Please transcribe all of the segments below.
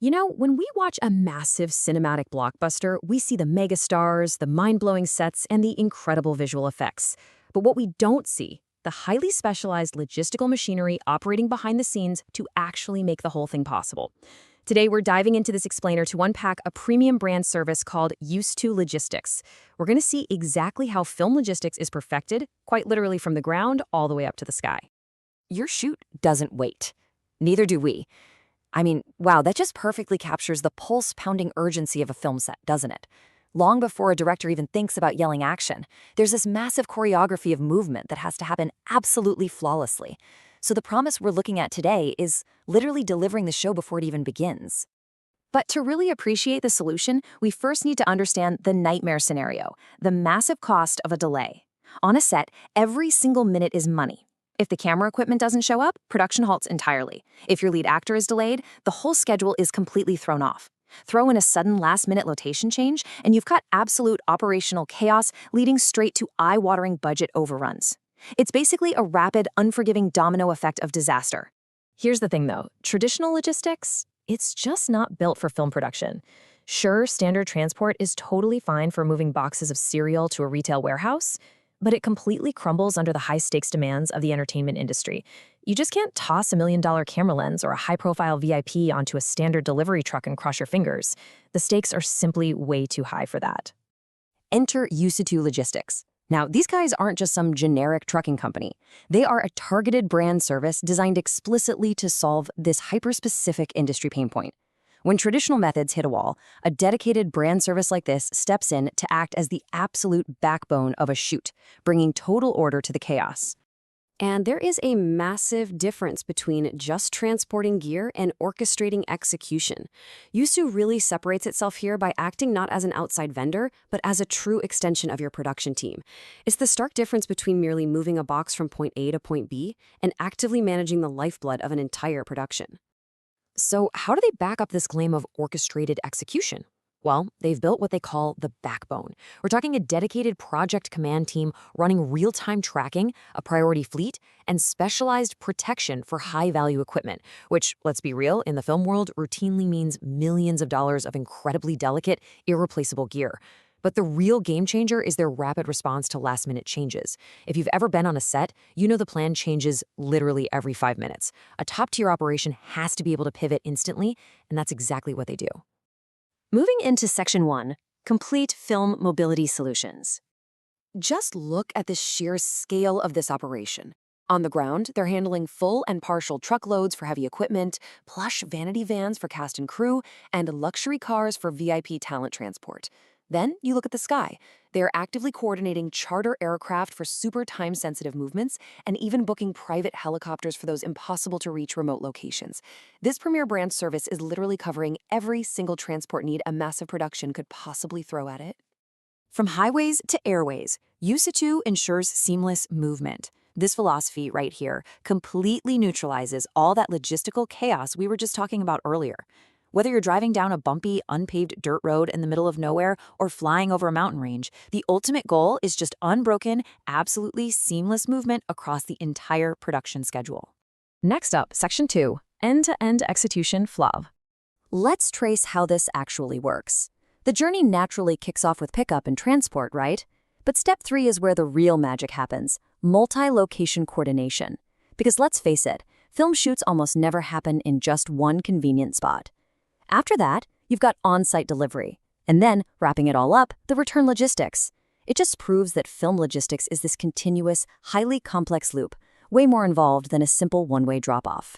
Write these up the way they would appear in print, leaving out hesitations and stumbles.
When we watch a massive cinematic blockbuster, we see the megastars, the mind-blowing sets, and the incredible visual effects. But what we don't see, the highly specialized logistical machinery operating behind the scenes to actually make the whole thing possible. Today, we're diving into this explainer to unpack a premium brand service called Used to Logistics. We're going to see exactly how film logistics is perfected, quite literally from the ground all the way up to the sky. Your shoot doesn't wait. Neither do we. Wow, that just perfectly captures the pulse-pounding urgency of a film set, doesn't it? Long before a director even thinks about yelling action, there's this massive choreography of movement that has to happen absolutely flawlessly. So the promise we're looking at today is literally delivering the show before it even begins. But to really appreciate the solution, we first need to understand the nightmare scenario, the massive cost of a delay. On a set, every single minute is money. If the camera equipment doesn't show up, production halts entirely. If your lead actor is delayed, the whole schedule is completely thrown off. Throw in a sudden last-minute location change, and you've got absolute operational chaos leading straight to eye-watering budget overruns. It's basically a rapid, unforgiving domino effect of disaster. Here's the thing, though. Traditional logistics, it's just not built for film production. Sure, standard transport is totally fine for moving boxes of cereal to a retail warehouse, but it completely crumbles under the high-stakes demands of the entertainment industry. You just can't toss a $1 million camera lens or a high-profile VIP onto a standard delivery truck and cross your fingers. The stakes are simply way too high for that. Enter Used to Logistics. Now, these guys aren't just some generic trucking company. They are a targeted brand service designed explicitly to solve this hyper-specific industry pain point. When traditional methods hit a wall, a dedicated brand service like this steps in to act as the absolute backbone of a shoot, bringing total order to the chaos. And there is a massive difference between just transporting gear and orchestrating execution. Used to really separates itself here by acting not as an outside vendor, but as a true extension of your production team. It's the stark difference between merely moving a box from point A to point B and actively managing the lifeblood of an entire production. So how do they back up this claim of orchestrated execution? Well, they've built what they call the backbone. We're talking a dedicated project command team running real-time tracking, a priority fleet, and specialized protection for high-value equipment, which, let's be real, in the film world routinely means millions of dollars of incredibly delicate, irreplaceable gear. But the real game changer is their rapid response to last-minute changes. If you've ever been on a set, you know the plan changes literally every 5 minutes. A top-tier operation has to be able to pivot instantly, and that's exactly what they do. Moving into Section 1, Complete Film Mobility Solutions. Just look at the sheer scale of this operation. On the ground, they're handling full and partial truckloads for heavy equipment, plush vanity vans for cast and crew, and luxury cars for VIP talent transport. Then you look at the sky. They are actively coordinating charter aircraft for super time-sensitive movements and even booking private helicopters for those impossible-to-reach remote locations. This premier brand service is literally covering every single transport need a massive production could possibly throw at it. From highways to airways, Used to ensures seamless movement. This philosophy right here completely neutralizes all that logistical chaos we were just talking about earlier. Whether you're driving down a bumpy, unpaved dirt road in the middle of nowhere or flying over a mountain range, the ultimate goal is just unbroken, absolutely seamless movement across the entire production schedule. Next up, Section 2, End-to-End Execution Flow. Let's trace how this actually works. The journey naturally kicks off with pickup and transport, right? But step 3 is where the real magic happens, multi-location coordination. Because let's face it, film shoots almost never happen in just one convenient spot. After that, you've got on-site delivery. And then, wrapping it all up, the return logistics. It just proves that film logistics is this continuous, highly complex loop, way more involved than a simple one-way drop-off.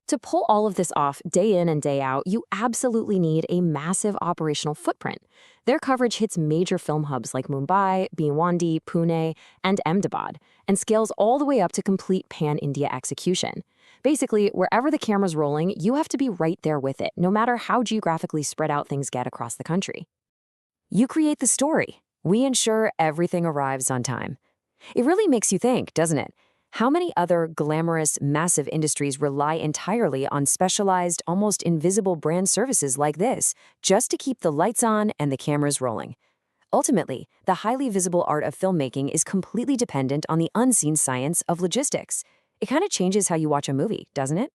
To pull all of this off day in and day out, you absolutely need a massive operational footprint. Their coverage hits major film hubs like Mumbai, Bhiwandi, Pune, and Ahmedabad, and scales all the way up to complete pan-India execution. Basically, wherever the camera's rolling, you have to be right there with it, no matter how geographically spread out things get across the country. You create the story. We ensure everything arrives on time. It really makes you think, doesn't it? How many other glamorous, massive industries rely entirely on specialized, almost invisible brand services like this, just to keep the lights on and the cameras rolling? Ultimately, the highly visible art of filmmaking is completely dependent on the unseen science of logistics. It kind of changes how you watch a movie, doesn't it?